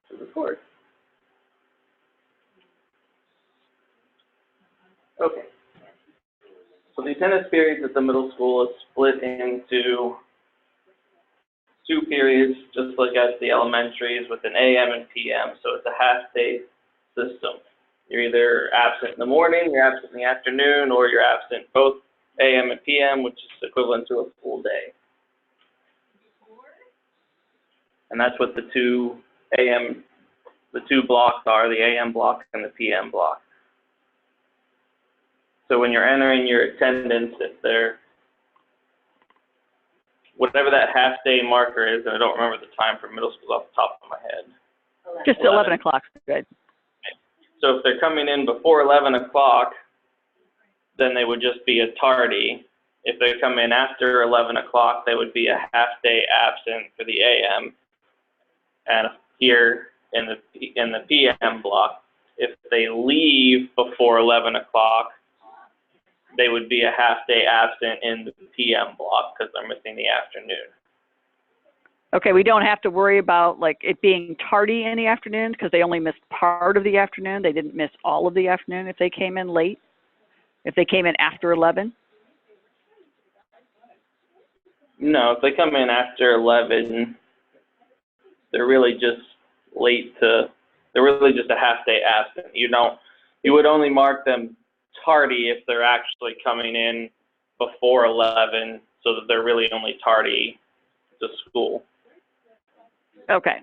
to the course. Okay. So the attendance periods at the middle school is split into 2 periods, just like at the elementaries, with an AM and PM. So it's a half-day system. You're either absent in the morning, you're absent in the afternoon, or you're absent both AM and PM, which is equivalent to a full day. And that's what the two blocks are, the AM block and the PM block. So when you're entering your attendance, if they're, whatever that half-day marker is, and I don't remember the time for middle school off the top of my head. Just 11 o'clock, good. So if they're coming in before 11 o'clock, then they would just be a tardy. If they come in after 11 o'clock, they would be a half-day absent for the AM. And here in the PM block, if they leave before 11 o'clock, they would be a half-day absent in the PM block because they're missing the afternoon. Okay, we don't have to worry about like it being tardy in the afternoon because they only missed part of the afternoon. They didn't miss all of the afternoon if they came in late, if they came in after 11. No, if they come in after 11, they're really just they're really just a half-day absent. You would only mark them tardy if they're actually coming in before 11, so that they're really only tardy to school. Okay.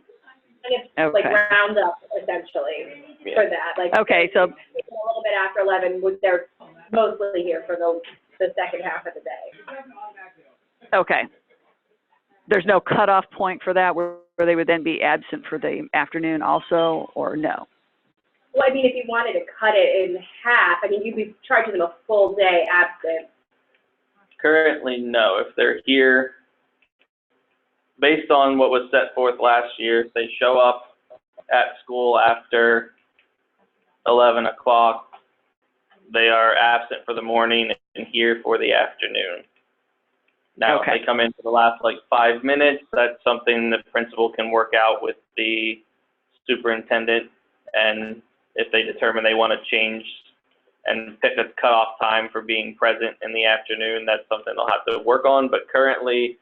And it's like round up essentially for that. Like okay, so a little bit after 11, they're mostly here for the second half of the day. okay. There's no cutoff point for that where they would then be absent for the afternoon also, or no? Well, I mean, if you wanted to cut it in half, I mean, you'd be charging them a full day absent. Currently, no. If they're here, based on what was set forth last year, if they show up at school after 11 o'clock, they are absent for the morning and here for the afternoon. Now, okay. If they come in for the last, 5 minutes, that's something the principal can work out with the superintendent, and if they determine they want to change and pick a cutoff time for being present in the afternoon, that's something they'll have to work on. But currently,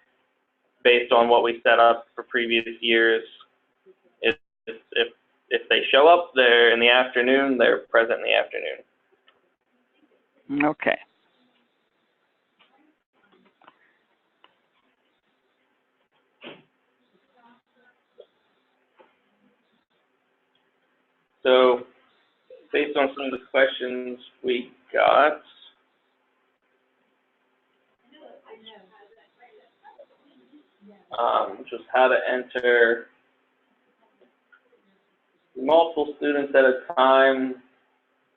based on what we set up for previous years, if they show up there in the afternoon, they're present in the afternoon. Okay. So, based on some of the questions we got, which was how to enter multiple students at a time,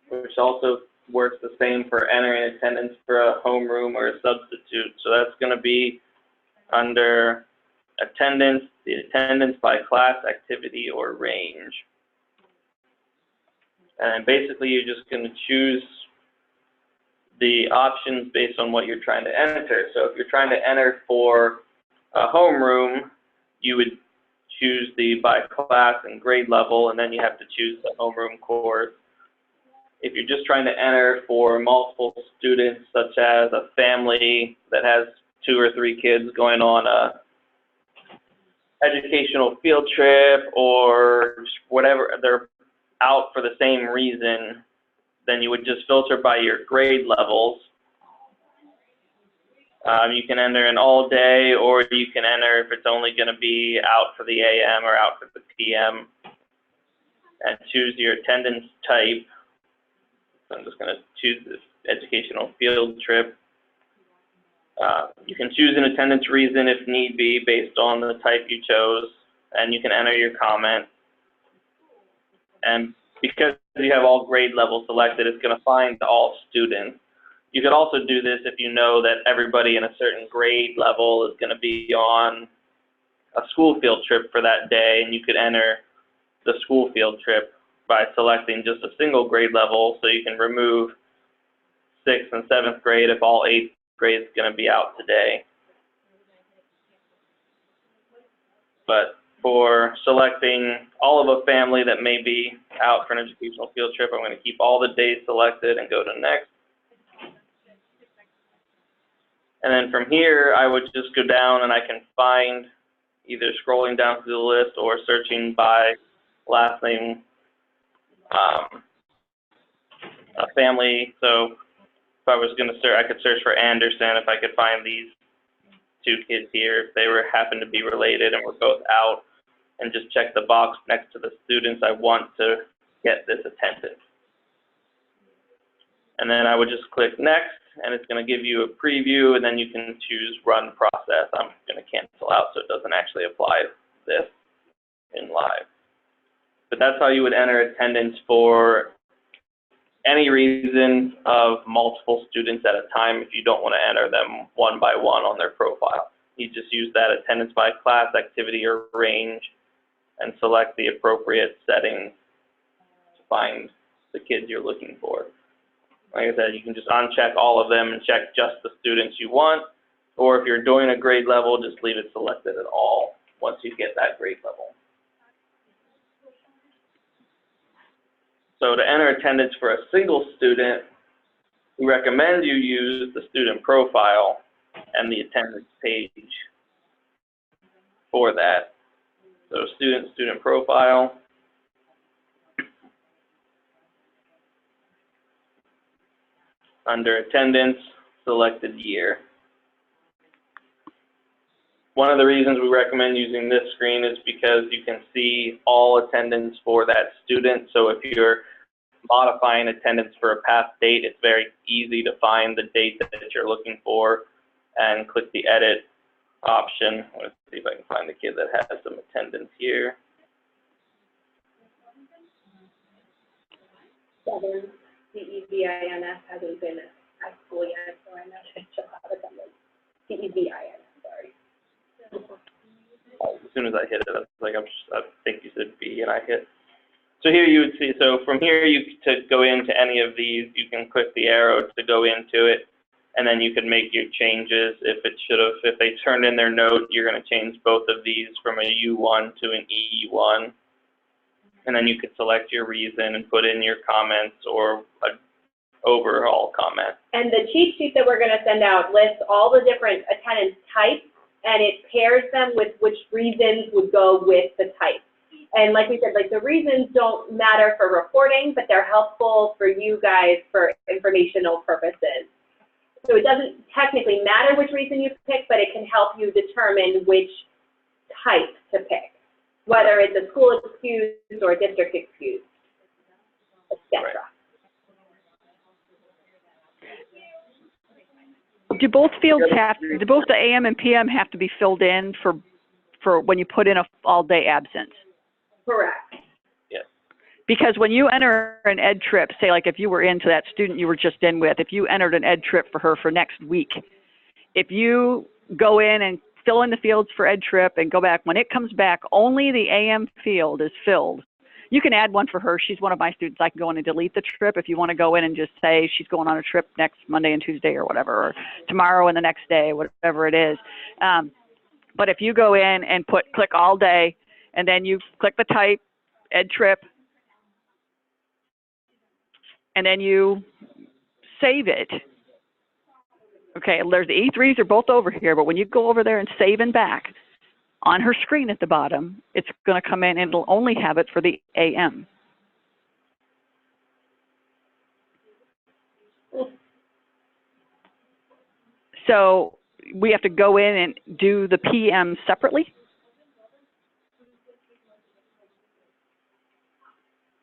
which also works the same for entering attendance for a homeroom or a substitute. So that's going to be under attendance, the attendance by class, activity, or range. And basically, you're just going to choose the options based on what you're trying to enter. So if you're trying to enter for a homeroom, you would choose the by class and grade level, and then you have to choose the homeroom course. If you're just trying to enter for multiple students, such as a family that has 2 or 3 kids going on a educational field trip or whatever, they're out for the same reason, then you would just filter by your grade levels. You can enter an all day, or you can enter if it's only going to be out for the AM or out for the PM, and choose your attendance type. So I'm just going to choose this educational field trip. You can choose an attendance reason if need be based on the type you chose, and you can enter your comment. And because you have all grade levels selected, it's going to find all students. You could also do this if you know that everybody in a certain grade level is going to be on a school field trip for that day, and you could enter the school field trip by selecting just a single grade level, so you can remove 6th and 7th grade if all 8th grade is going to be out today. But for selecting all of a family that may be out for an educational field trip. I'm going to keep all the days selected and go to next. And then from here, I would just go down and I can find, either scrolling down through the list or searching by last name, a family. So if I was going to search, I could search for Anderson if I could find these two kids here, if they happen to be related and were both out, and just check the box next to the students I want to get this attendance. And then I would just click next, and it's going to give you a preview, and then you can choose run process. I'm going to cancel out so it doesn't actually apply this in live. But that's how you would enter attendance for any reason of multiple students at a time if you don't want to enter them one by one on their profile. You just use that attendance by class, activity, or range, and select the appropriate settings to find the kids you're looking for. Like I said, you can just uncheck all of them and check just the students you want, or if you're doing a grade level, just leave it selected at all once you get that grade level. So to enter attendance for a single student, we recommend you use the student profile and the attendance page for that. So student profile. Under attendance, selected year. One of the reasons we recommend using this screen is because you can see all attendance for that student. So if you're modifying attendance for a past date, it's very easy to find the date that you're looking for and click the edit option. Let's see if I can find the kid that has some attendance here. Southern CEVINS hasn't been at school yet, so I know she'll have attendance. CEVINS, sorry. As soon as I hit it, I was like, I think you said B, and I hit. So here you would see, so from here, to go into any of these, you can click the arrow to go into it, and then you can make your changes. If they turned in their note, you're going to change both of these from a U1 to an E1. And then you could select your reason and put in your comments or an overall comment. And the cheat sheet that we're going to send out lists all the different attendance types, and it pairs them with which reasons would go with the type. And like we said, like the reasons don't matter for reporting, but they're helpful for you guys for informational purposes. So it doesn't technically matter which reason you pick, but it can help you determine which type to pick, whether it's a school excuse or a district excuse, etc. Do both fields do both the AM and PM have to be filled in for when you put in a all-day absence? Correct. Yes. Because when you enter an ed trip, say like if you were into that student you were just in with, if you entered an ed trip for her for next week, if you go in and fill in the fields for ed trip and go back, when it comes back, only the AM field is filled. You can add one for her. She's one of my students. I can go in and delete the trip if you want to go in and just say she's going on a trip next Monday and Tuesday or whatever, or tomorrow and the next day, whatever it is. But if you go in and click all day, and then you click the type, ed trip, and then you save it. Okay, there's the E3s are both over here, but when you go over there and save and back, on her screen at the bottom, it's going to come in and it'll only have it for the AM. So we have to go in and do the PM separately?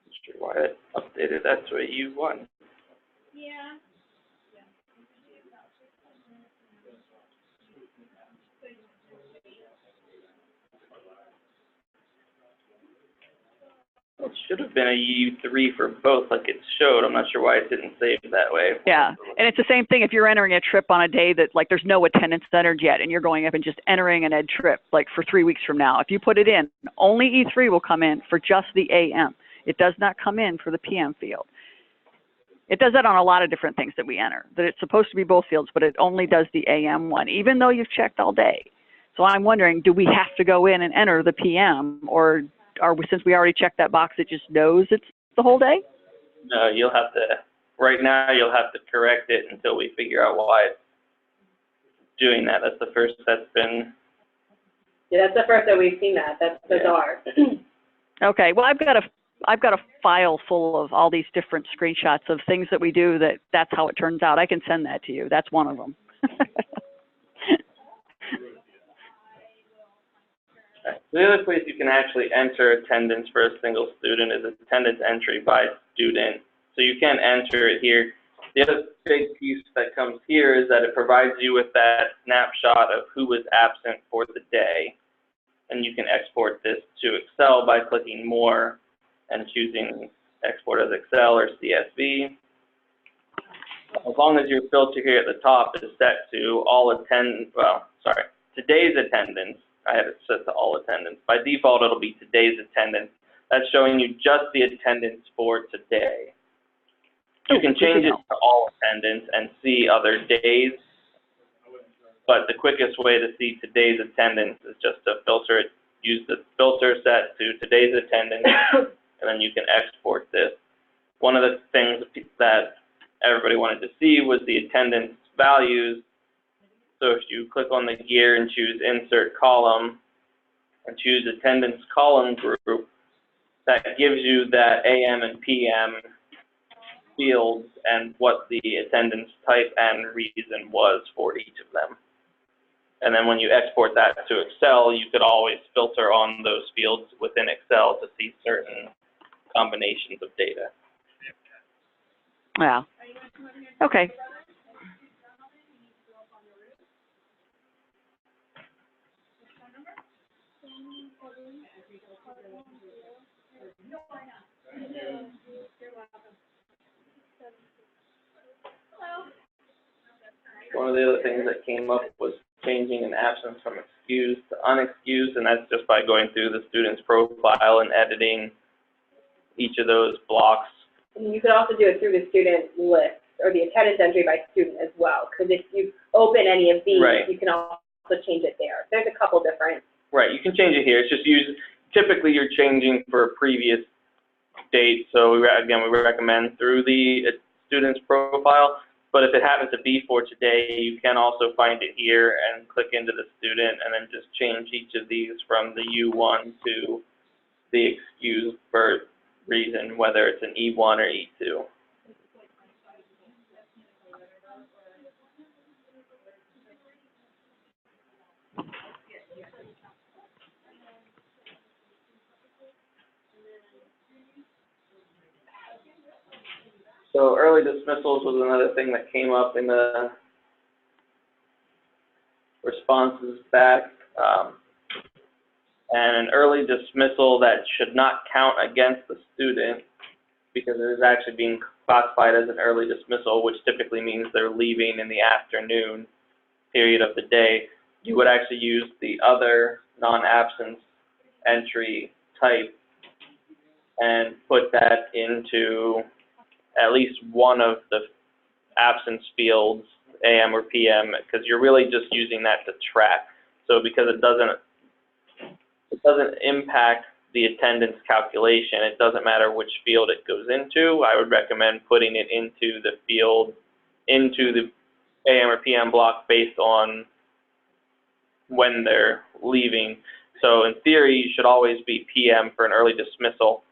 Not sure why it updated that to a U1. Yeah. It should have been a U3 for both like it showed. I'm not sure why it didn't save that way. Yeah, and it's the same thing if you're entering a trip on a day that like there's no attendance entered yet and you're going up and just entering an ed trip like for 3 weeks from now. If you put it in, only E3 will come in for just the AM. It does not come in for the PM field. It does that on a lot of different things that we enter, that it's supposed to be both fields, but it only does the AM one, even though you've checked all day. So I'm wondering, do we have to go in and enter the PM, or since we already checked that box, it just knows it's the whole day? No, you'll have to, right now, you'll have to correct it until we figure out why it's doing that. That's the first that's been, Yeah, that's the first that we've seen that. That's bizarre. Okay, well, I've got a file full of all these different screenshots of things that we do that's how it turns out. I can send that to you. That's one of them. the other place you can actually enter attendance for a single student is attendance entry by student. So you can enter it here. The other big piece that comes here is that it provides you with that snapshot of who was absent for the day. And you can export this to Excel by clicking More and choosing Export as Excel or CSV. As long as your filter here at the top is set to today's attendance. I have it set to all attendance. By default, it'll be today's attendance. That's showing you just the attendance for today. You can change it to all attendance and see other days, but the quickest way to see today's attendance is just to filter it, use the filter set to today's attendance, and then you can export this. One of the things that everybody wanted to see was the attendance values. So if you click on the gear and choose Insert Column and choose Attendance Column Group, that gives you that AM and PM fields and what the attendance type and reason was for each of them. And then when you export that to Excel, you could always filter on those fields within Excel to see certain combinations of data. Yeah. Okay. One of the other things that came up was changing an absence from excused to unexcused, and that's just by going through the student's profile and editing each of those blocks. And you could also do it through the student list or the attendance entry by student as well, because if you open any of these, Right. you can also change it there. There's a couple different. Right, you can change it here. It's just typically you're changing for a previous date, so we recommend through the student's profile. But if it happens to be for today, you can also find it here and click into the student and then just change each of these from the U1 to the excused for reason, whether it's an E1 or E2. So early dismissals was another thing that came up in the responses back. And an early dismissal that should not count against the student because it is actually being classified as an early dismissal, which typically means they're leaving in the afternoon period of the day. You would actually use the other non-absence entry type and put that into at least one of the absence fields, AM or PM, because you're really just using that to track. So because it doesn't impact the attendance calculation, it doesn't matter which field it goes into. I would recommend putting it into the field, into the AM or PM block based on when they're leaving. So in theory, you should always be PM for an early dismissal,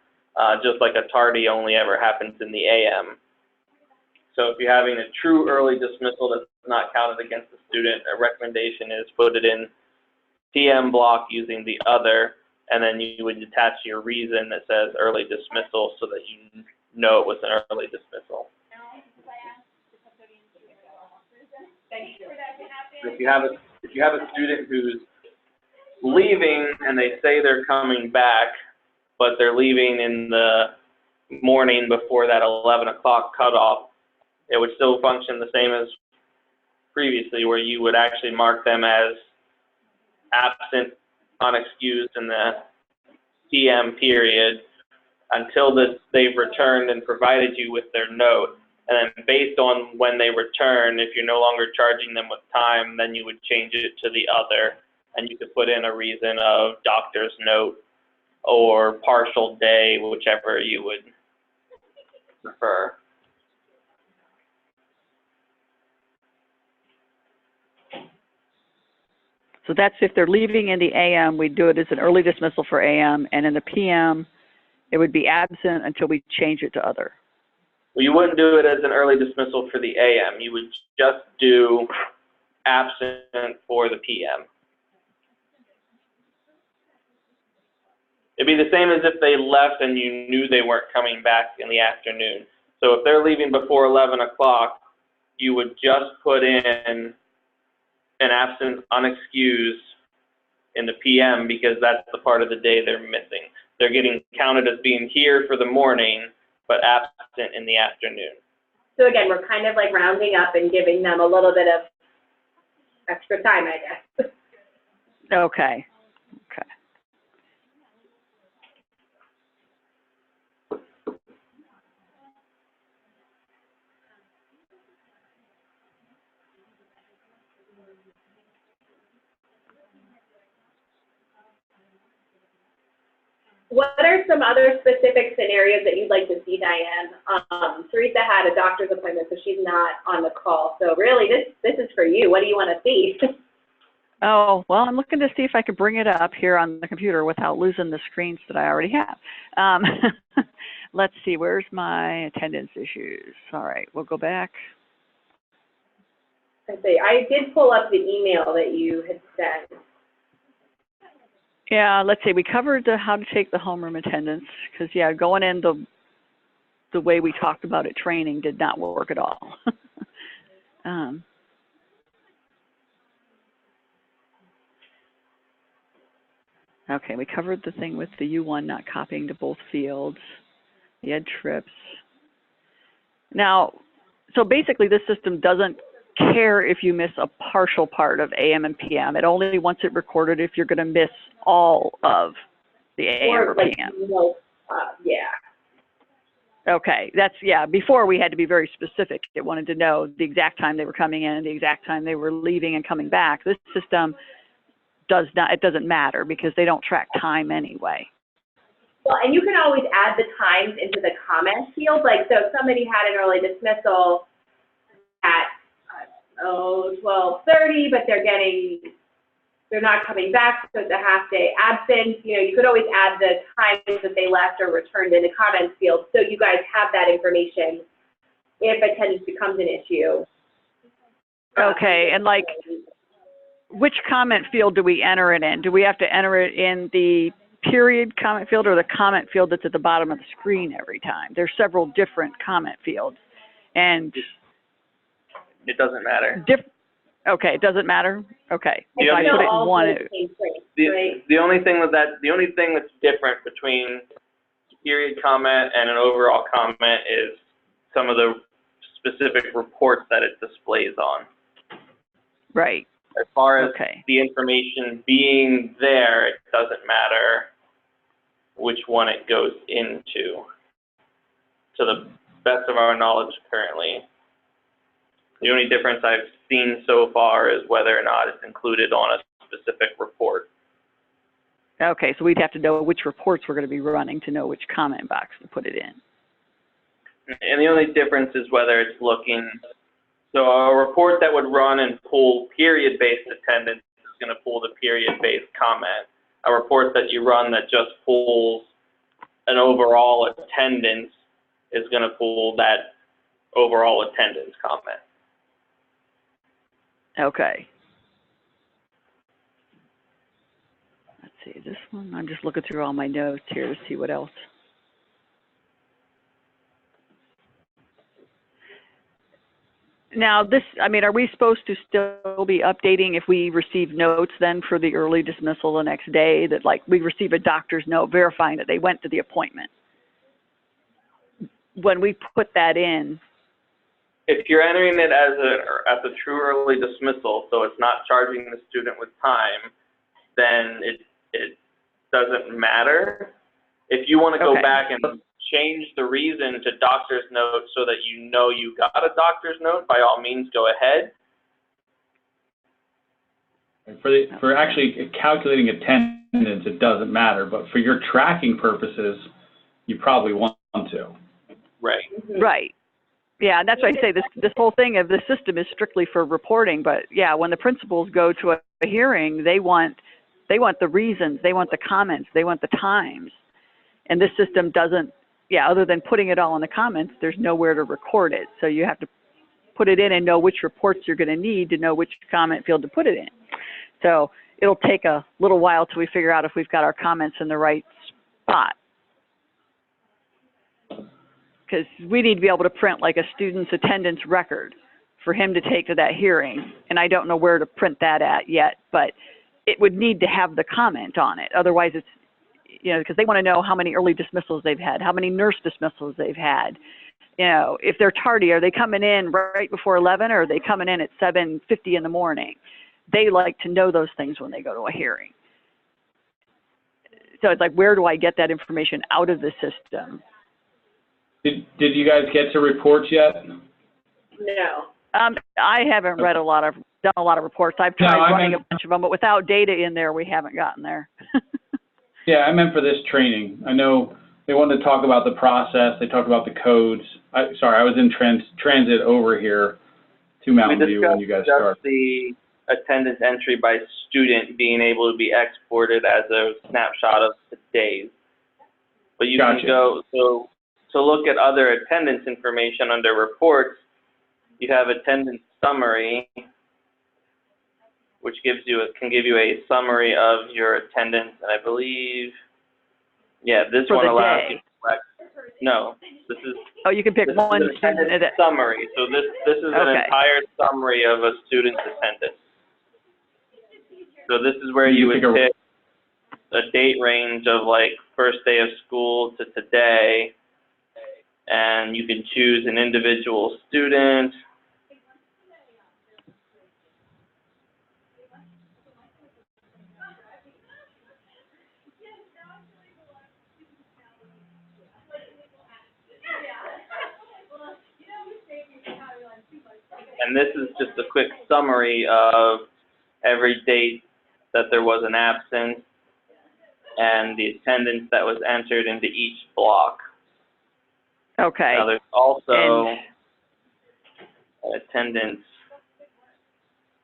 just like a tardy only ever happens in the AM. So if you're having a true early dismissal that's not counted against the student, a recommendation is put it in PM block using the other, and then you would attach your reason that says early dismissal so that you know it was an early dismissal. If you have a student who's leaving and they say they're coming back, but they're leaving in the morning before that 11 o'clock cutoff, it would still function the same as previously, where you would actually mark them as absent, unexcused in the PM period until they've returned and provided you with their note. And then based on when they return, if you're no longer charging them with time, then you would change it to the other and you could put in a reason of doctor's note or partial day, whichever you would prefer. So that's if they're leaving in the AM, we do it as an early dismissal for AM, and in the PM, it would be absent until we change it to other. Well, you wouldn't do it as an early dismissal for the AM. You would just do absent for the PM. It'd be the same as if they left and you knew they weren't coming back in the afternoon. So if they're leaving before 11 o'clock, you would just put in an absent unexcused in the PM because that's the part of the day they're missing. They're getting counted as being here for the morning, but absent in the afternoon. So again, we're kind of like rounding up and giving them a little bit of extra time, I guess. Okay. Okay. What are some other specific scenarios that you'd like to see, Diane? Teresa had a doctor's appointment, so she's not on the call. So really, this is for you. What do you want to see? Oh, well, I'm looking to see if I could bring it up here on the computer without losing the screens that I already have. Let's see, where's my attendance issues? All right, we'll go back. I did pull up the email that you had sent. Yeah, let's see, we covered how to take the homeroom attendance, because, yeah, going in the way we talked about it, training did not work at all. Okay, we covered the thing with the U1 not copying to both fields, the ed trips. Now, so basically this system doesn't care if you miss a partial part of AM and PM. It only wants it recorded if you're going to miss all of the AM or like, PM. Yeah. Okay, that's, yeah, before we had to be very specific. It wanted to know the exact time they were coming in, the exact time they were leaving and coming back. This system does not, it doesn't matter because they don't track time anyway. Well, and you can always add the times into the comment field. Like, so if somebody had an early dismissal at, 12:30, but they're not coming back, so it's a half day absence, you know, you could always add the times that they left or returned in the comments field, so you guys have that information if attendance becomes an issue. Okay, and like, which comment field do we enter it in? Do we have to enter it in the period comment field or the comment field that's at the bottom of the screen every time? There's several different comment fields, and it doesn't matter. Okay, it doesn't matter? Okay. If I put it in one, the only thing that's different between period comment and an overall comment is some of the specific reports that it displays on. Right. As far as the information being there, it doesn't matter which one it goes into, to the best of our knowledge currently. The only difference I've seen so far is whether or not it's included on a specific report. Okay, so we'd have to know which reports we're going to be running to know which comment box to put it in. And the only difference is whether it's looking, so a report that would run and pull period-based attendance is going to pull the period-based comment. A report that you run that just pulls an overall attendance is going to pull that overall attendance comment. Okay. Let's see, this one, I'm just looking through all my notes here to see what else. Now this, I mean, are we supposed to still be updating if we receive notes then for the early dismissal the next day, that like we receive a doctor's note verifying that they went to the appointment? When we put that in, if you're entering it as a true early dismissal, so it's not charging the student with time, then it doesn't matter. If you want to go back and change the reason to doctor's note so that you know you got a doctor's note, by all means go ahead. For actually calculating attendance, it doesn't matter, but for your tracking purposes, you probably want to. Right. Mhm. Right. Yeah, and that's why I say this whole thing of the system is strictly for reporting, but yeah, when the principals go to a hearing, they want the reasons, they want the comments, they want the times. And this system doesn't, yeah, other than putting it all in the comments, there's nowhere to record it. So you have to put it in and know which reports you're going to need to know which comment field to put it in. So it'll take a little while till we figure out if we've got our comments in the right spot. Because we need to be able to print like a student's attendance record for him to take to that hearing. And I don't know where to print that at yet, but it would need to have the comment on it. Otherwise it's, you know, because they want to know how many early dismissals they've had, how many nurse dismissals they've had. You know, if they're tardy, are they coming in right before 11 or are they coming in at 7:50 in the morning? They like to know those things when they go to a hearing. So it's like, where do I get that information out of the system? Did you guys get to reports yet? No. I haven't done a lot of reports. I've tried running a bunch of them, but without data in there, we haven't gotten there. Yeah, I meant for this training. I know they wanted to talk about the process. They talked about the codes. Sorry, I was in transit over here to Mountain View when you guys started. The attendance entry by student being able to be exported as a snapshot of today's. But you Gotcha. can go, so to look at other attendance information under reports, you have attendance summary, which can give you a summary of your attendance, and I believe, yeah, this For one the allows day. you to select, no, this is, Oh, you can pick this one is an student attendance at summary, so this is an Okay. entire summary of a student's attendance. So this is where you would pick a date range of like first day of school to today, and you can choose an individual student. And this is just a quick summary of every date that there was an absence and the attendance that was entered into each block. Okay. Now there's also And attendance.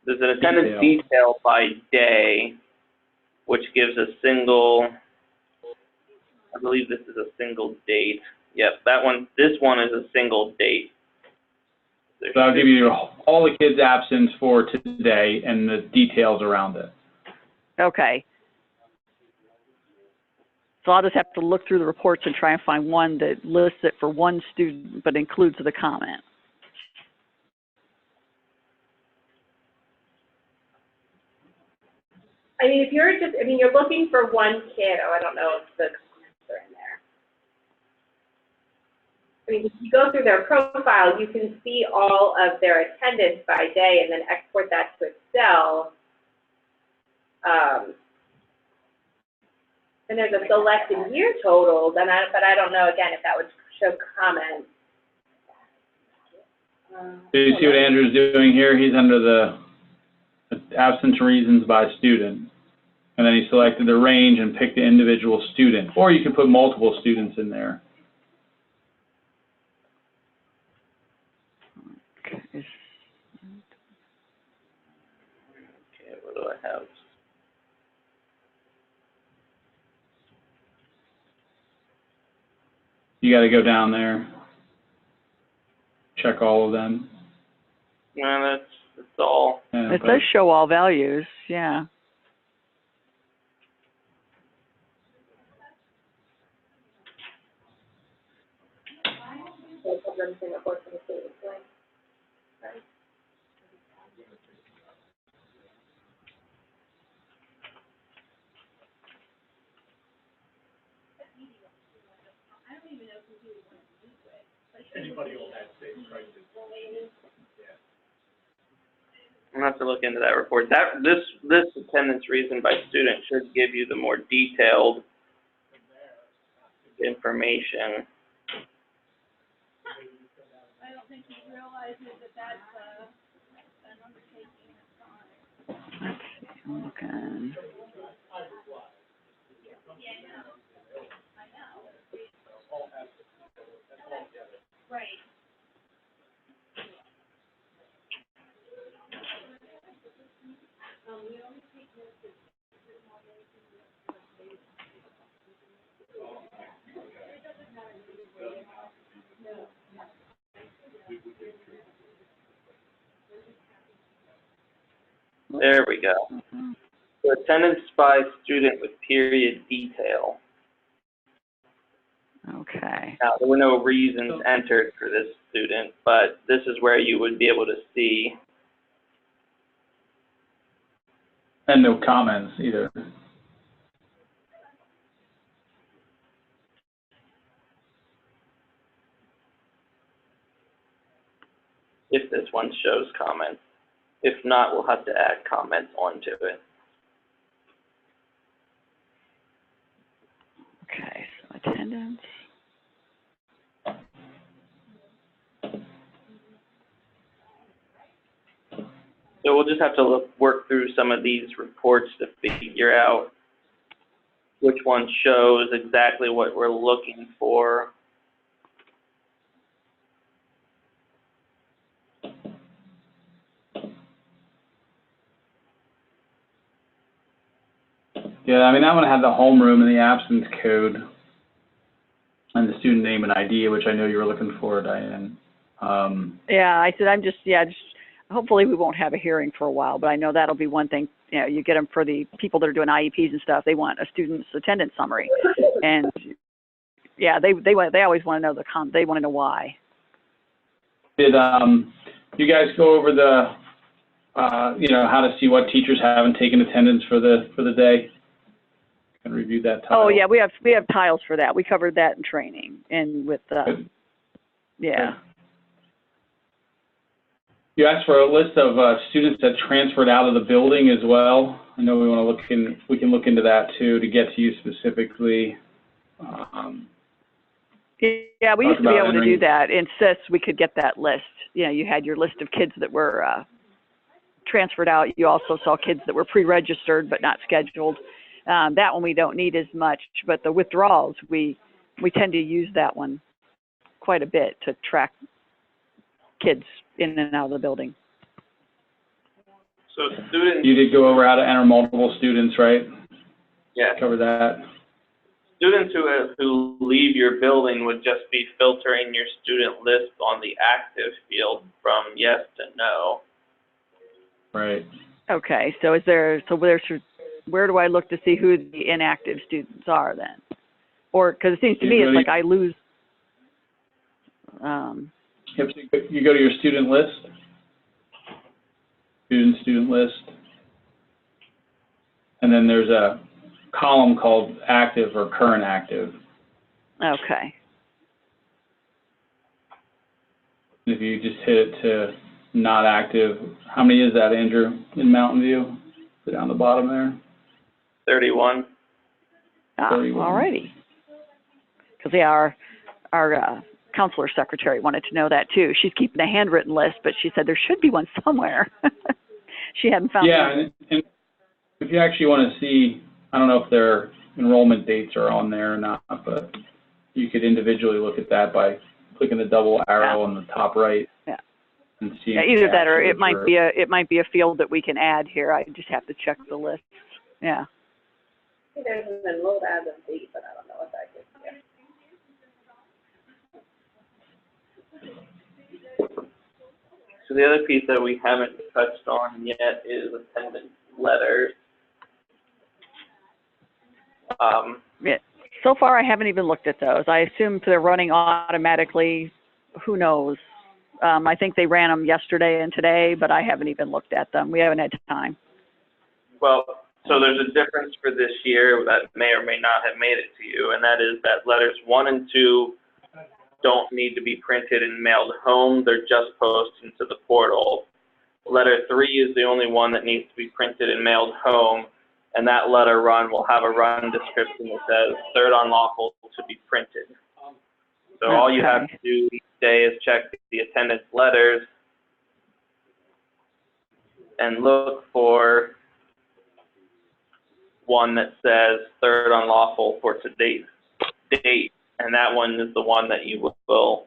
There's an attendance detail by day, which gives a single, I believe this is a single date. Yep, this one is a single date. So I'll give you all the kids' absence for today and the details around it. Okay. So I'll just have to look through the reports and try and find one that lists it for one student but includes the comment. I mean, if you're you're looking for one kid, I don't know if the comments are in there. I mean, if you go through their profile, you can see all of their attendance by day and then export that to Excel. And there's a selected year total, but I don't know, again, if that would show comments. Do you see what Andrew's doing here? He's under the absence reasons by student. And then he selected the range and picked the individual student. Or you can put multiple students in there. Okay, what do I have? You got to go down there, check all of them. No, that's all. Yeah, It but does show all values, yeah. I'm gonna have to look into that report. This attendance reason by student should give you the more detailed information. I don't think he realizes that that's an undertaking. Okay. There we go. So attendance by student with period detail. Okay. Now, there were no reasons entered for this student, but this is where you would be able to see. And no comments either. If this one shows comments. If not, we'll have to add comments onto it. Okay, so attendance. So we'll just have to work through some of these reports to figure out which one shows exactly what we're looking for. Yeah, I mean, that one had the homeroom and the absence code and the student name and ID, which I know you were looking for, Diane. Yeah, I said, just, hopefully we won't have a hearing for a while, but I know that'll be one thing. You know, you get them for the people that are doing IEPs and stuff, they want a student's attendance summary. And yeah, they always want to know they want to know why. Did you guys go over the, you know, how to see what teachers haven't taken attendance for the day? And review that tile. Oh yeah, we have tiles for that. We covered that in training and with yeah. Good. You asked for a list of students that transferred out of the building as well. I know we want to we can look into that too to get to you specifically. Yeah, we used to be able to do that. In CIS, we could get that list. You know, you had your list of kids that were transferred out. You also saw kids that were pre-registered but not scheduled. That one we don't need as much, but the withdrawals, we tend to use that one quite a bit to track kids in and out of the building. So students. You did go over how to enter multiple students, right? Yeah. Cover that. Students who leave your building would just be filtering your student list on the active field from yes to no. Right. Okay, so where do I look to see who the inactive students are then? Or, because it seems to me it's like I lose. Yep, so you go to your student list, student list, and then there's a column called active or current active. Okay. If you just hit it to not active, how many is that, Andrew, in Mountain View? Down the bottom there? 31. 31. All righty. Because yeah, our counselor secretary wanted to know that too. She's keeping a handwritten list, but she said there should be one somewhere. She hadn't found one. And if you actually want to see, I don't know if their enrollment dates are on there or not, but you could individually look at that by clicking the double arrow on the top right. Yeah. And see. Yeah, either that or it might be a field that we can add here. I just have to check the list. Yeah. There's an enrolled as of date, but I don't know what that is. Yeah. So the other piece that we haven't touched on yet is attendance letters. Yeah. So far, I haven't even looked at those. I assume they're running automatically. Who knows? I think they ran them yesterday and today, but I haven't even looked at them. We haven't had time. Well, so there's a difference for this year that may or may not have made it to you, and that is that letters 1 and 2 don't need to be printed and mailed home. They're just posted into the portal. Letter 3 is the only one that needs to be printed and mailed home, and that letter run will have a run description that says third unlawful to be printed. So all you have to do each day is check the attendance letters and look for one that says third unlawful for today's date, and that one is the one that you will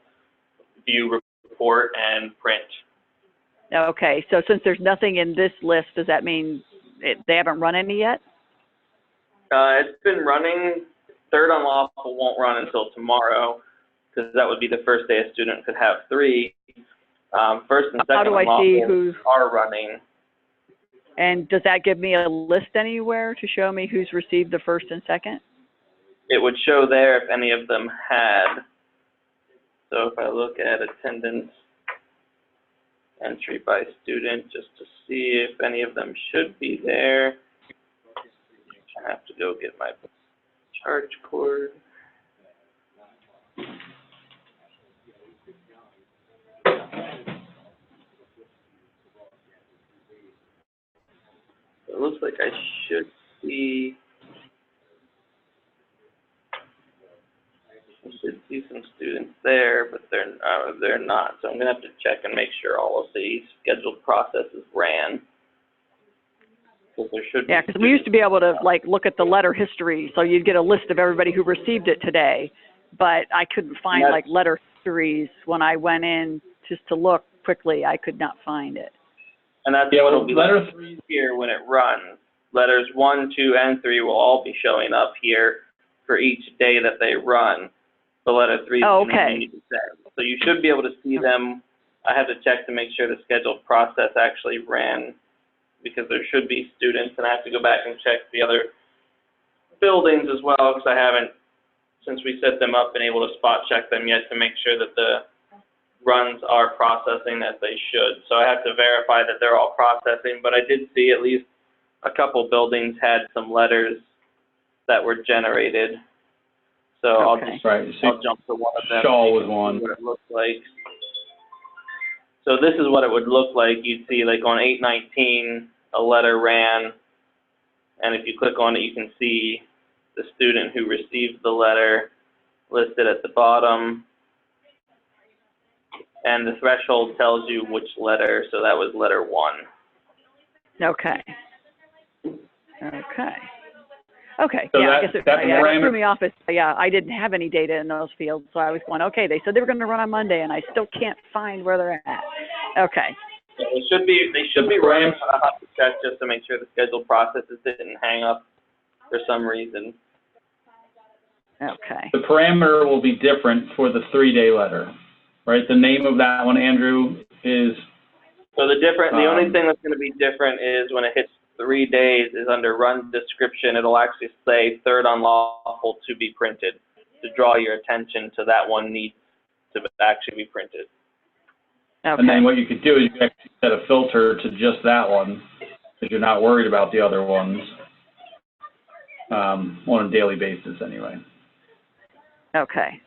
view, report, and print. Okay, so since there's nothing in this list, does that mean they haven't run any yet? It's been running. Third unlawful won't run until tomorrow, because that would be the first day a student could have 3. First and How second do I see unlawful who's, are running. and does that give me a list anywhere to show me who's received the first and second? It would show there if any of them had. So if I look at attendance entry by student, just to see if any of them should be there, I have to go get my charge cord. It looks like I should see some students there, but they're not. So I'm gonna have to check and make sure all of the scheduled processes ran. Because there should be. Yeah, because we used to be able to like look at the letter history, so you'd get a list of everybody who received it today. But I couldn't find like letter histories when I went in just to look quickly. I could not find it. And that's what will be letter 3 here when it runs. Letters 1, 2, and 3 will all be showing up here for each day that they run. The letter 3 is okay. So you should be able to see them. I have to check to make sure the scheduled process actually ran, because there should be students, and I have to go back and check the other buildings as well, because I haven't, since we set them up, been able to spot check them yet to make sure that the runs are processing as they should. So I have to verify that they're all processing, but I did see at least a couple buildings had some letters that were generated. So I'll just I'll jump to one of them. Shaw was one. What it looks like. So this is what it would look like. You'd see like on 8/19, a letter ran, and if you click on it, you can see the student who received the letter listed at the bottom. And the threshold tells you which letter, so that was letter 1. Okay. Okay. Okay, So yeah, I guess it threw me off. Yeah, I didn't have any data in those fields, so I was going, okay, they said they were going to run on Monday, and I still can't find where they're at. Okay. Yeah, they should be running, but I'll have to check just to make sure the scheduled processes didn't hang up for some reason. Okay. The parameter will be different for the 3-day letter, right? The name of that one, Andrew, is... So the only thing that's going to be different is when it hits 3 days is under run description, it'll actually say third unlawful to be printed, to draw your attention to that one needs to actually be printed. Okay. And then what you could do is you could actually set a filter to just that one, because you're not worried about the other ones on a daily basis anyway. Okay.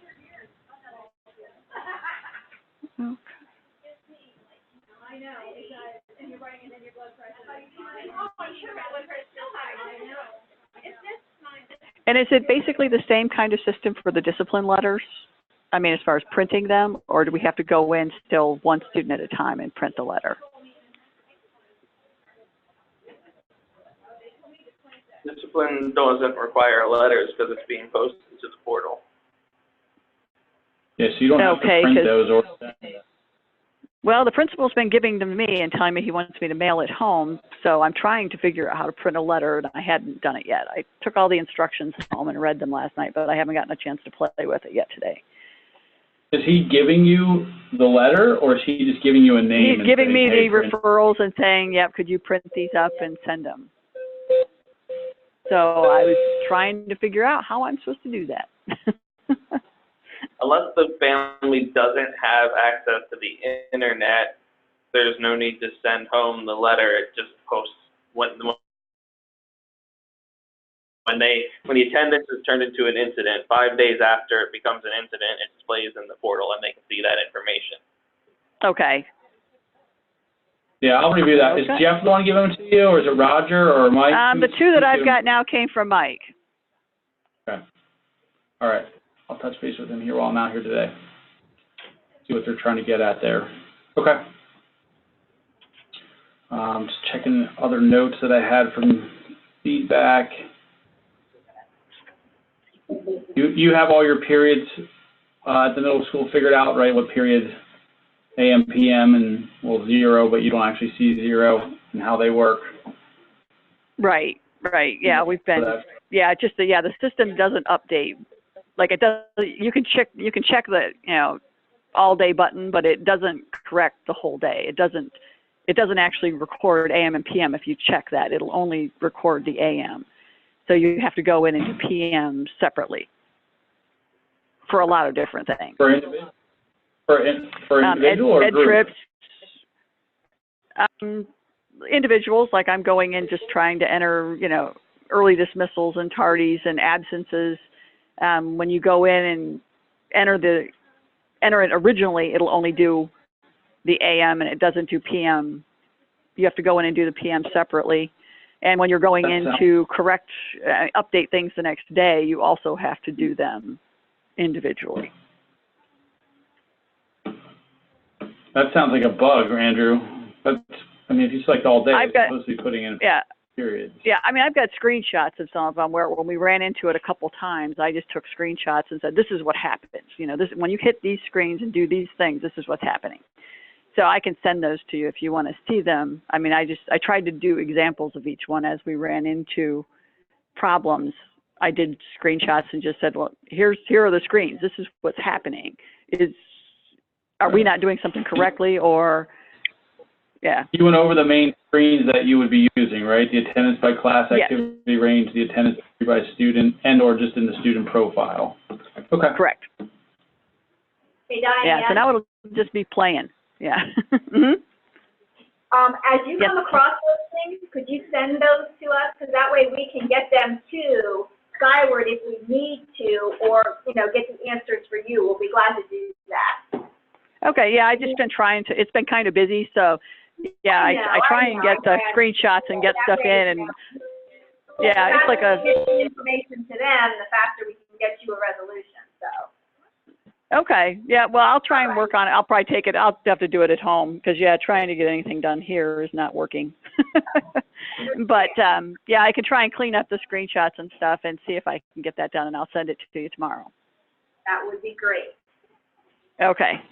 And is it basically the same kind of system for the discipline letters? I mean, as far as printing them, or do we have to go in still one student at a time and print the letter? Discipline doesn't require letters because it's being posted to the portal. Yeah, so you don't have to print those or... Well, the principal's been giving them to me and telling me he wants me to mail it home, so I'm trying to figure out how to print a letter, and I hadn't done it yet. I took all the instructions home and read them last night, but I haven't gotten a chance to play with it yet today. Is he giving you the letter, or is he just giving you a name? He's giving me the referrals and saying, yep, could you print these up and send them? So I was trying to figure out how I'm supposed to do that. Unless the family doesn't have access to the internet, there's no need to send home the letter. It just posts when the attendance is turned into an incident. 5 days after it becomes an incident, it displays in the portal and they can see that information. Okay. Yeah, I'll review that. Is Jeff the one giving them to you, or is it Roger or Mike? The two that I've got now came from Mike. Okay. All right. I'll touch base with him here while I'm out here today. See what they're trying to get at there. Okay. Just checking other notes that I had from feedback. You have all your periods at the middle school figured out, right? What period AM, PM, and, well, 0, but you don't actually see 0 and how they work. Right, yeah, we've been, yeah, just, the system doesn't update. Like it does, you can check the, all day button, but it doesn't correct the whole day. It doesn't actually record AM and PM if you check that. It'll only record the AM. So you have to go in and do PM separately for a lot of different things. For individual or ed group? trips, individuals, like I'm going in just trying to enter, early dismissals and tardies and absences. When you go in and enter it originally, it'll only do the AM and it doesn't do PM. You have to go in and do the PM separately. And when you're going in to correct, update things the next day, you also have to do them individually. That sounds like a bug, Andrew. If you select all day, it's supposed to be putting in periods. Yeah, I've got screenshots of some of them where when we ran into it a couple times, I just took screenshots and said, this is what happens. When you hit these screens and do these things, this is what's happening. So I can send those to you if you want to see them. I tried to do examples of each one as we ran into problems. I did screenshots and just said, well, here are the screens. This is what's happening. Are we not doing something correctly, or, yeah. You went over the main screens that you would be using, right? The attendance by class activity range, the attendance by student, and or just in the student profile. Okay. Correct. Hey, Diane. Yeah, so now it'll just be playing. Yeah. Mm-hmm. As you come across those things, could you send those to us? Because that way we can get them to Skyward if we need to, or, get the answers for you. We'll be glad to do that. Okay, yeah, I've just been trying to, it's been kind of busy, so, yeah, I try and get the screenshots and get stuff in, and, yeah, it's like a... The faster we get the information to them, the faster we can get you a resolution, so. Okay, yeah, well, I'll try and work on it. I'll probably take it, I'll have to do it at home, because, yeah, trying to get anything done here is not working. But, yeah, I can try and clean up the screenshots and stuff and see if I can get that done, and I'll send it to you tomorrow. That would be great. Okay.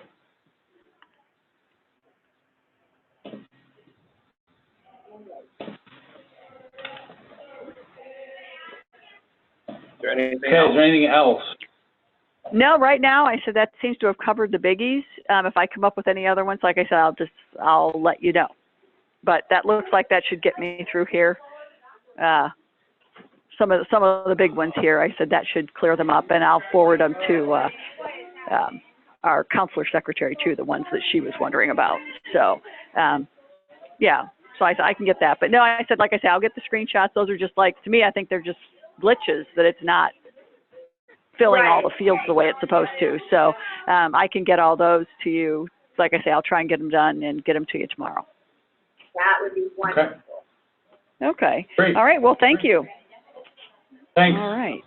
Is there anything Okay, else? is there anything else? No, right now, I said that seems to have covered the biggies. If I come up with any other ones, like I said, I'll let you know. But that looks like that should get me through here. Some of the big ones here, I said that should clear them up, and I'll forward them to our counselor secretary too, the ones that she was wondering about. So, yeah, so I can get that. But no, I said, like I said, I'll get the screenshots. Those are just like, to me, I think they're just glitches, that it's not filling all the fields the way it's supposed to. So I can get all those to you. Like I say, I'll try and get them done and get them to you tomorrow. That would be wonderful. Okay. Great. All right. Well, thank you. Thanks. All right.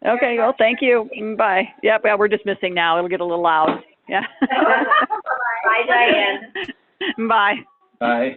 Okay. Well, thank you. Bye. Yep. Well, we're dismissing now. It'll get a little loud. Yeah. Bye, Diane. Bye. Bye.